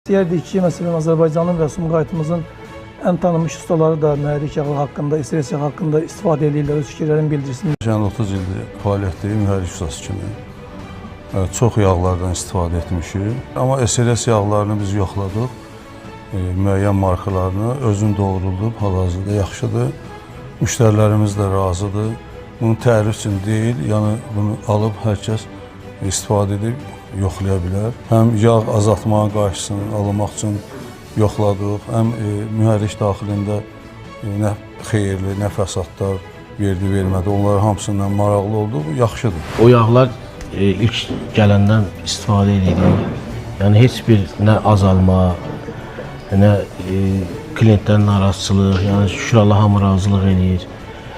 İstəyərdik ki, məsələn, Azərbaycanın və Sumqayıtımızın ən tanınmış ustaları da mühərrik yağı haqqında, SRS yağı haqqında istifadə edirlər, öz fikirlərini bildirsin. Yəni 30 ildir fəaliyyətdəyim mühərrik ustası kimi. Çox yağlardan istifadə etmişik. Amma SRS yağlarını biz yoxladıq. Müəyyən markalarını özün doğruldub, hal-hazırda yaxşıdır. Müştərilərimiz də razıdır. Bunu tərif üçün deyil, yəni bunu alıb hər kəs istifadə edib yoxlaya bilər. Həm yağ azaltmanın qarşısını almaq üçün yoxladıq, həm mühərrik daxilində nə xeyirli, nə fəsadlar verdi, vermədi, onların hamısından maraqlı oldu, bu yaxşıdır. O yağlar ilk gələndən istifadə edirik. Yəni heç bir nə azalma, nə klientlərin narazıçılıq, yəni şükür Allah hamı razılıq eləyir.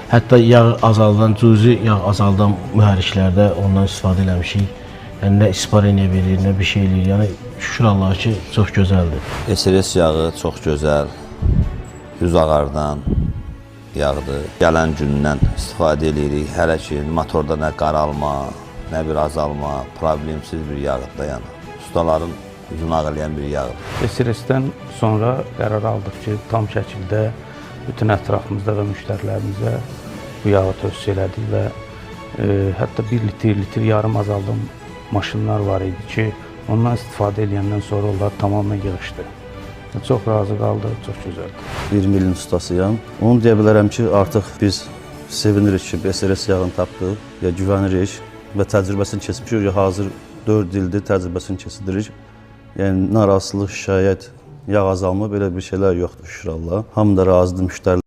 Hətta yağ azaldan, cüzi yağ azaldan mühərriklərdə ondan istifadə eləmişik. Yəni nə ispareniya verir, nə bir şey eləyir. Yəni şükür Allah ki, çox gözəldir. SRS yağı çox gözəl, yüz ağardan yağdır. Gələn gündən istifadə edirik. Hələ ki, motorda nə qaralma, nə bir azalma, problemsiz bir yağdır da yəni. Ustaların üzünü ağlayan bir yağdır. SRS-dən sonra qərar aldıq ki, tam şəkildə bütün ətrafımızda və müştərilərimizə bu yağı tövsiyə elədik və hətta 1 litr yarım azaldan maşınlar var idi ki, ondan istifadə edəndən sonra onlar tamamilə yığışdı. Çox razı qaldı, çox gözəldir. 20 ilin ustasıyam. Onu deyə bilərəm ki, artıq biz sevinirik ki, SRS yağını tapdıq, ya güvənirik və təcrübəsini keçmişik, ya hazır 4 ildir təcrübəsini keçidirik. Yəni, narazılıq, şikayət, yağ azalma, belə bir şeylər yoxdur, şükür Allah. Hamı da razıdır, müştərilər.